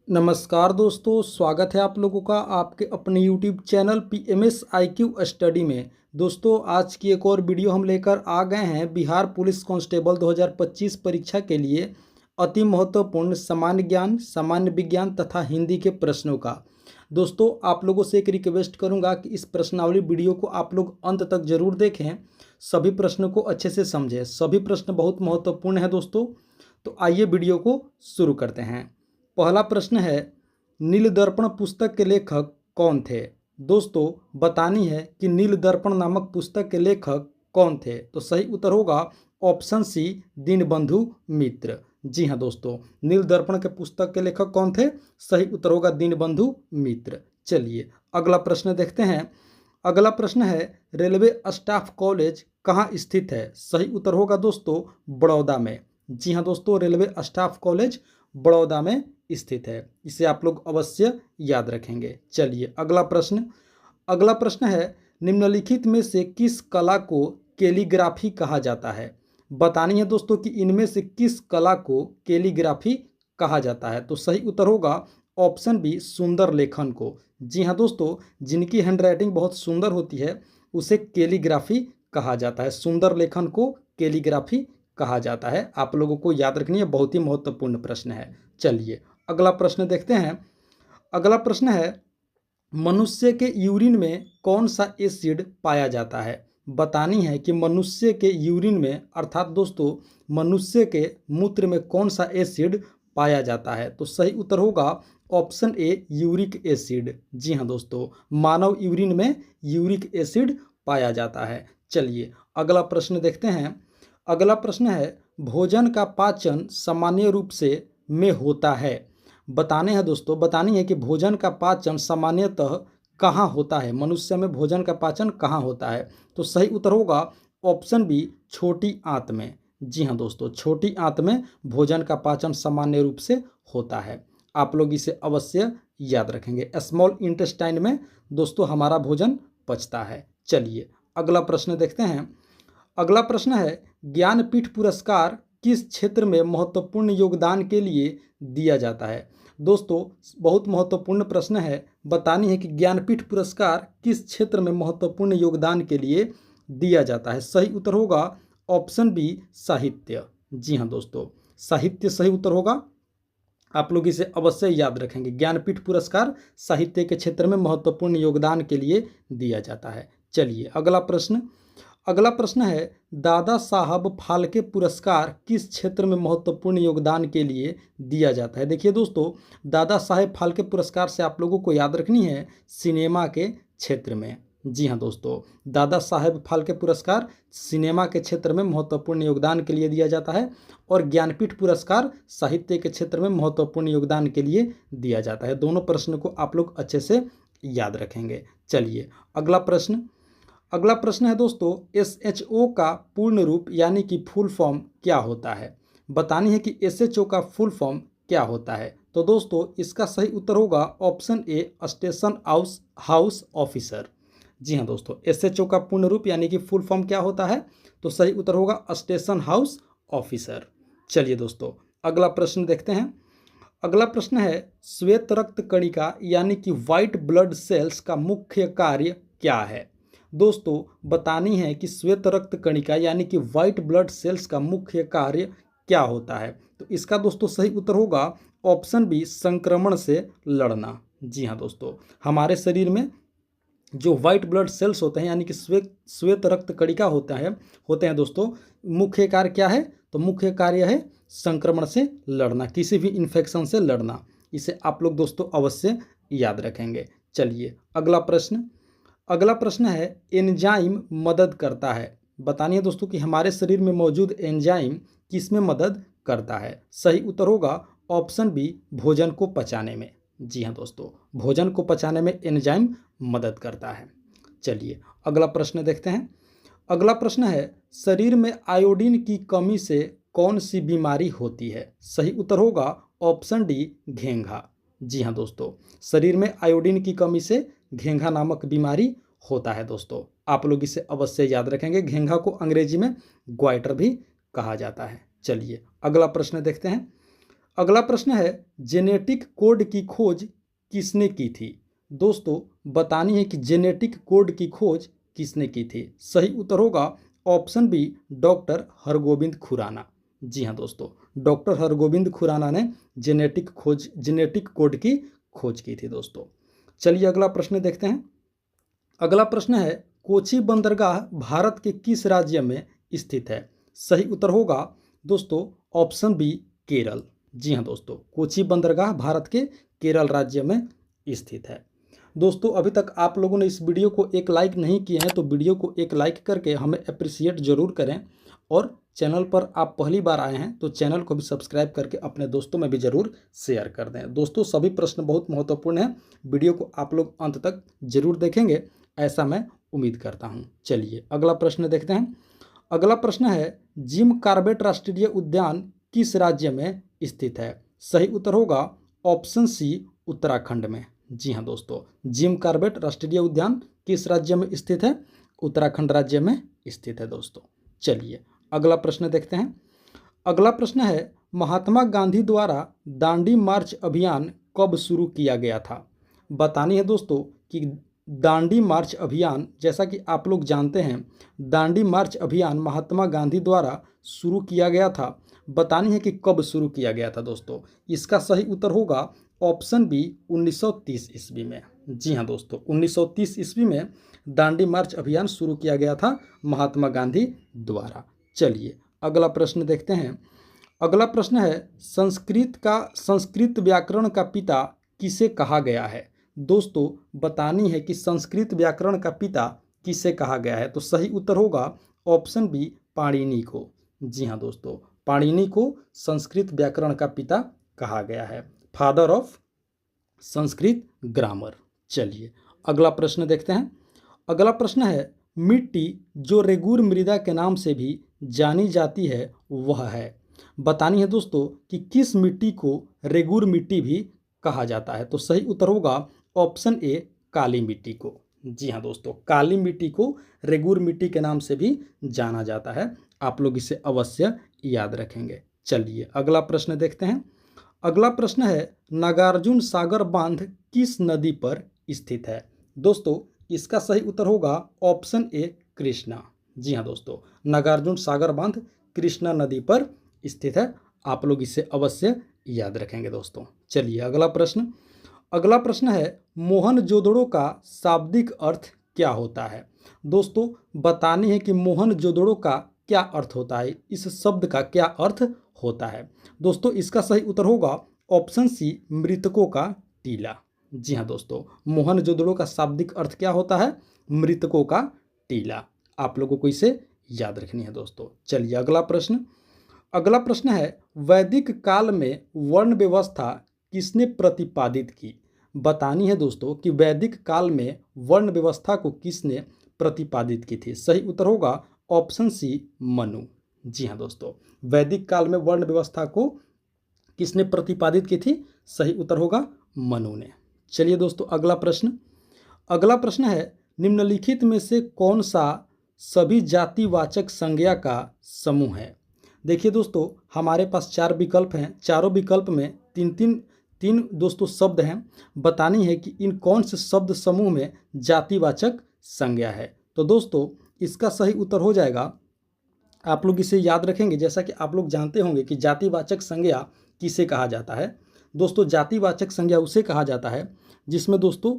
नमस्कार दोस्तों, स्वागत है आप लोगों का आपके अपने YouTube channel PMS IQ study में। दोस्तों, आज की एक और वीडियो हम लेकर आ गए हैं बिहार पुलिस कांस्टेबल 2025 परीक्षा के लिए अति महत्वपूर्ण सामान्य ज्ञान, सामान्य विज्ञान तथा हिंदी के प्रश्नों का। दोस्तों, आप लोगों से एक रिक्वेस्ट करूंगा कि इस प्रश्नावली वीडियो को आप लोग अंत तक जरूर देखें, सभी प्रश्नों को अच्छे से समझें। सभी प्रश्न बहुत महत्वपूर्ण हैं दोस्तों। तो आइए वीडियो को शुरू करते हैं। पहला प्रश्न है, नीलदर्पण पुस्तक के लेखक कौन थे? दोस्तों, बतानी है कि नीलदर्पण नामक पुस्तक के लेखक कौन थे। तो सही उत्तर होगा ऑप्शन सी, दीनबंधु मित्र। जी हाँ दोस्तों, नीलदर्पण के पुस्तक के लेखक कौन थे? सही उत्तर होगा दीनबंधु मित्र। चलिए अगला प्रश्न देखते हैं। अगला प्रश्न है, रेलवे स्टाफ कॉलेज कहाँ स्थित है? सही उत्तर होगा दोस्तों बड़ौदा में। जी हाँ दोस्तों, रेलवे स्टाफ कॉलेज बड़ौदा में स्थित है। इसे आप लोग अवश्य याद रखेंगे। चलिए अगला प्रश्न। अगला प्रश्न है, निम्नलिखित में से किस कला को कैलीग्राफी कहा जाता है? बतानी है दोस्तों कि इनमें से किस कला को कैलीग्राफी कहा जाता है। तो सही उत्तर होगा ऑप्शन बी, सुंदर लेखन को। जी हाँ दोस्तों, जिनकी हैंडराइटिंग बहुत सुंदर होती है उसे कैलीग्राफी कहा जाता है। सुंदर लेखन को कैलीग्राफी कहा जाता है। आप लोगों को याद रखनी है, बहुत ही महत्वपूर्ण प्रश्न है। चलिए अगला प्रश्न देखते हैं। अगला प्रश्न है, मनुष्य के यूरिन में कौन सा एसिड पाया जाता है? बतानी है कि मनुष्य के यूरिन में, अर्थात दोस्तों मनुष्य के मूत्र में कौन सा एसिड पाया जाता है। तो सही उत्तर होगा ऑप्शन ए, यूरिक एसिड। जी हाँ दोस्तों, मानव यूरिन में यूरिक एसिड पाया जाता है। चलिए अगला प्रश्न देखते हैं। अगला प्रश्न है, भोजन का पाचन सामान्य रूप से में होता है। बताने हैं दोस्तों, बतानी है कि भोजन का पाचन सामान्यतः कहाँ होता है? मनुष्य में भोजन का पाचन कहाँ होता है? तो सही उत्तर होगा ऑप्शन बी, छोटी आंत में। जी हाँ दोस्तों, छोटी आंत में भोजन का पाचन सामान्य रूप से होता है। आप लोग इसे अवश्य याद रखेंगे। स्मॉल इंटेस्टाइन में दोस्तों हमारा भोजन पचता है। चलिए अगला प्रश्न देखते हैं। अगला प्रश्न है, ज्ञानपीठ पुरस्कार किस क्षेत्र में महत्वपूर्ण योगदान के लिए दिया जाता है? दोस्तों बहुत महत्वपूर्ण प्रश्न है। बतानी है कि ज्ञानपीठ पुरस्कार किस क्षेत्र में महत्वपूर्ण योगदान के लिए दिया जाता है। सही उत्तर होगा ऑप्शन बी, साहित्य। जी हाँ दोस्तों, साहित्य सही उत्तर होगा। आप लोग इसे अवश्य याद रखेंगे। ज्ञानपीठ पुरस्कार साहित्य के क्षेत्र में महत्वपूर्ण योगदान के लिए दिया जाता है। चलिए अगला प्रश्न। अगला प्रश्न है, दादा साहब फाल्के पुरस्कार किस क्षेत्र में महत्वपूर्ण योगदान के लिए दिया जाता है? देखिए दोस्तों, दादा साहेब फाल्के पुरस्कार से आप लोगों को याद रखनी है सिनेमा के क्षेत्र में। जी हाँ दोस्तों, दादा साहेब फाल्के पुरस्कार सिनेमा के क्षेत्र में महत्वपूर्ण योगदान के लिए दिया जाता है और ज्ञानपीठ पुरस्कार साहित्य के क्षेत्र में महत्वपूर्ण योगदान के लिए दिया जाता है। दोनों प्रश्न को आप लोग अच्छे से याद रखेंगे। चलिए अगला प्रश्न। अगला प्रश्न है दोस्तों, SHO का पूर्ण रूप यानी कि फुल फॉर्म क्या होता है? बतानी है कि SHO का फुल फॉर्म क्या होता है। तो दोस्तों इसका सही उत्तर होगा option A, station house officer. जी हाँ दोस्तों, SHO का पूर्ण रूप यानी कि फुल फॉर्म क्या होता है? तो सही उत्तर होगा स्टेशन हाउस ऑफिसर। चलिए दोस्तों अगला प्रश्न देखते हैं। अगला प्रश्न है, श्वेत रक्त कणिका यानी कि व्हाइट ब्लड सेल्स का मुख्य कार्य क्या है? दोस्तों बतानी है कि श्वेत रक्त कणिका यानी कि व्हाइट ब्लड सेल्स का मुख्य कार्य क्या होता है। तो इसका दोस्तों सही उत्तर होगा ऑप्शन बी, संक्रमण से लड़ना। जी हाँ दोस्तों, हमारे शरीर में जो व्हाइट ब्लड सेल्स होते हैं यानी कि श्वेत रक्त कणिका होते हैं दोस्तों, मुख्य कार्य क्या है? तो मुख्य कार्य है संक्रमण से लड़ना, किसी भी इन्फेक्शन से लड़ना। इसे आप लोग दोस्तों अवश्य याद रखेंगे। चलिए अगला प्रश्न। अगला प्रश्न है, एंजाइम मदद करता है। बतानी है दोस्तों कि हमारे शरीर में मौजूद एंजाइम किस में मदद करता है? सही उत्तर होगा ऑप्शन बी, भोजन को पचाने में। जी हाँ दोस्तों, भोजन को पचाने में एंजाइम मदद करता है। चलिए अगला प्रश्न देखते हैं। अगला प्रश्न है, शरीर में आयोडीन की कमी से कौन सी बीमारी होती है? सही उत्तर होगा ऑप्शन डी, घेंघा। जी हाँ दोस्तों, शरीर में आयोडीन की कमी से घेंघा नामक बीमारी होता है। दोस्तों आप लोग इसे अवश्य याद रखेंगे। घेंघा को अंग्रेजी में ग्वाइटर भी कहा जाता है। चलिए अगला प्रश्न देखते हैं। अगला प्रश्न है जेनेटिक कोड की खोज किसने की थी। दोस्तों बतानी है कि जेनेटिक कोड की खोज किसने की थी। सही उत्तर होगा option B doctor Hargobind Khorana. जी हाँ दोस्तों, डॉक्टर हरगोविंद खुराना ने जेनेटिक कोड की खोज की थी दोस्तों। चलिए अगला प्रश्न देखते हैं। अगला प्रश्न है कोची बंदरगाह भारत के किस राज्य में स्थित है। सही उत्तर होगा दोस्तों ऑप्शन बी केरल। जी हाँ दोस्तों, कोची बंदरगाह भारत के केरल राज्य में स्थित है। दोस्तों अभी तक आप लोगों ने इस वीडियो को एक लाइक नहीं किए हैं तो वीडियो को एक लाइक करके हमें अप्रिसिएट जरूर करें, और चैनल पर आप पहली बार आए हैं तो चैनल को भी सब्सक्राइब करके अपने दोस्तों में भी ज़रूर शेयर कर दें। दोस्तों सभी प्रश्न बहुत महत्वपूर्ण हैं, वीडियो को आप लोग अंत तक जरूर देखेंगे ऐसा मैं उम्मीद करता हूं। चलिए अगला प्रश्न देखते हैं। अगला प्रश्न है जिम कॉर्बेट राष्ट्रीय उद्यान किस राज्य में स्थित है। सही उत्तर होगा ऑप्शन सी उत्तराखंड में। जी हाँ दोस्तों, जिम कॉर्बेट राष्ट्रीय उद्यान किस राज्य में स्थित है, उत्तराखंड राज्य में स्थित है दोस्तों। चलिए अगला प्रश्न देखते हैं। अगला प्रश्न है महात्मा गांधी द्वारा दांडी मार्च अभियान कब शुरू किया गया था। बतानी है दोस्तों कि दांडी मार्च अभियान, जैसा कि आप लोग जानते हैं दांडी मार्च अभियान महात्मा गांधी द्वारा शुरू किया गया था। बतानी है कि कब शुरू किया गया था दोस्तों। इसका सही उत्तर होगा ऑप्शन बी 1930 ईस्वी में। जी हाँ दोस्तों, 1930 ईस्वी में दांडी मार्च अभियान शुरू किया गया था महात्मा गांधी द्वारा। चलिए अगला प्रश्न देखते हैं। अगला प्रश्न है संस्कृत व्याकरण का पिता किसे कहा गया है। दोस्तों बतानी है कि संस्कृत व्याकरण का पिता किसे कहा गया है। तो सही उत्तर होगा ऑप्शन बी पाणिनि को। जी हाँ दोस्तों, पाणिनि को संस्कृत व्याकरण का पिता कहा गया है, फादर ऑफ संस्कृत ग्रामर। चलिए अगला प्रश्न देखते हैं। अगला प्रश्न है मिट्टी जो रेगुर मृदा के नाम से भी जानी जाती है वह है। बतानी है दोस्तों कि किस मिट्टी को रेगुर मिट्टी भी कहा जाता है। तो सही उत्तर होगा ऑप्शन ए काली मिट्टी को। जी हाँ दोस्तों, काली मिट्टी को रेगुर मिट्टी के नाम से भी जाना जाता है। आप लोग इसे अवश्य याद रखेंगे। चलिए अगला प्रश्न देखते हैं। अगला प्रश्न है नागार्जुन सागर बांध किस नदी पर स्थित है। दोस्तों इसका सही उत्तर होगा ऑप्शन ए कृष्णा। जी हाँ दोस्तों, नागार्जुन सागर बांध कृष्णा नदी पर स्थित है। आप लोग इसे अवश्य याद रखेंगे दोस्तों। चलिए अगला प्रश्न है मोहनजोदड़ो का शाब्दिक अर्थ क्या होता है। दोस्तों बतानी है कि मोहनजोदड़ो का क्या अर्थ होता है, इस शब्द का क्या अर्थ होता है। दोस्तों इसका सही उत्तर होगा ऑप्शन सी मृतकों का टीला। जी हाँ दोस्तों, मोहनजोदड़ो का शाब्दिक अर्थ क्या होता है, मृतकों का टीला। आप लोगों को इसे याद रखनी है दोस्तों। चलिए अगला प्रश्न है वैदिक काल में वर्ण व्यवस्था किसने प्रतिपादित की। बतानी है दोस्तों कि वैदिक काल में वर्ण व्यवस्था को किसने प्रतिपादित की थी। सही उत्तर होगा ऑप्शन सी मनु। जी हाँ दोस्तों, वैदिक काल में वर्ण व्यवस्था को किसने प्रतिपादित की थी, सही उत्तर होगा मनु ने। चलिए दोस्तों अगला प्रश्न है निम्नलिखित में से कौन सा सभी जातिवाचक संज्ञा का समूह है। देखिए दोस्तों हमारे पास 4 विकल्प हैं, चारों विकल्प में तीन दोस्तों शब्द हैं। बतानी है कि इन कौन से शब्द समूह में जातिवाचक संज्ञा है। तो दोस्तों इसका सही उत्तर हो जाएगा, आप लोग इसे याद रखेंगे, जैसा कि आप लोग जानते होंगे कि जातिवाचक संज्ञा किसे कहा जाता है। दोस्तों जातिवाचक संज्ञा उसे कहा जाता है जिसमें दोस्तों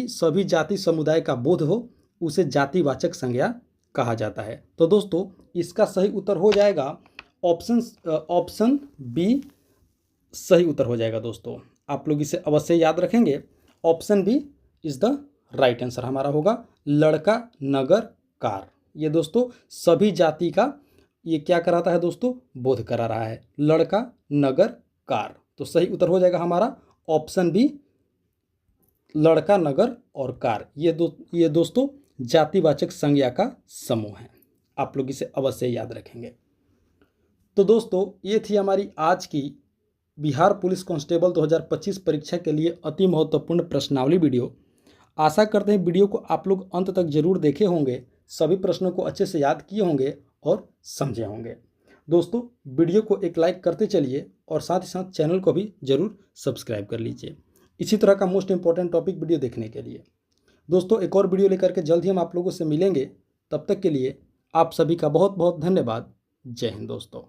सभी जाति समुदाय का बोध हो, उसे जातिवाचक संज्ञा कहा जाता है। तो दोस्तों इसका सही उत्तर हो जाएगा ऑप्शन बी सही उत्तर हो जाएगा दोस्तों। आप लोग इसे अवश्य याद रखेंगे, option B is the right answer हमारा होगा लड़का नगर कार। ये दोस्तों सभी जाति का ये क्या कराता है दोस्तों, बोध करा रहा है, लड़का नगर कार। तो सही उत्तर हो जाएगा हमारा ऑप्शन बी लड़का नगर और कार। ये दोस्तों जातिवाचक संज्ञा का समूह है। आप लोग इसे अवश्य याद रखेंगे। तो दोस्तों ये थी हमारी आज की बिहार पुलिस कांस्टेबल 2025 परीक्षा के लिए अति महत्वपूर्ण प्रश्नावली वीडियो। आशा करते हैं वीडियो को आप लोग अंत तक जरूर देखे होंगे, सभी प्रश्नों को अच्छे से याद किए होंगे और समझे होंगे। दोस्तों वीडियो को एक लाइक करते चलिए और साथ ही साथ चैनल को भी ज़रूर सब्सक्राइब कर लीजिए इसी तरह का मोस्ट इंपॉर्टेंट टॉपिक वीडियो देखने के लिए। दोस्तों एक और वीडियो लेकर के जल्द ही हम आप लोगों से मिलेंगे। तब तक के लिए आप सभी का बहुत बहुत धन्यवाद। जय हिंद दोस्तों।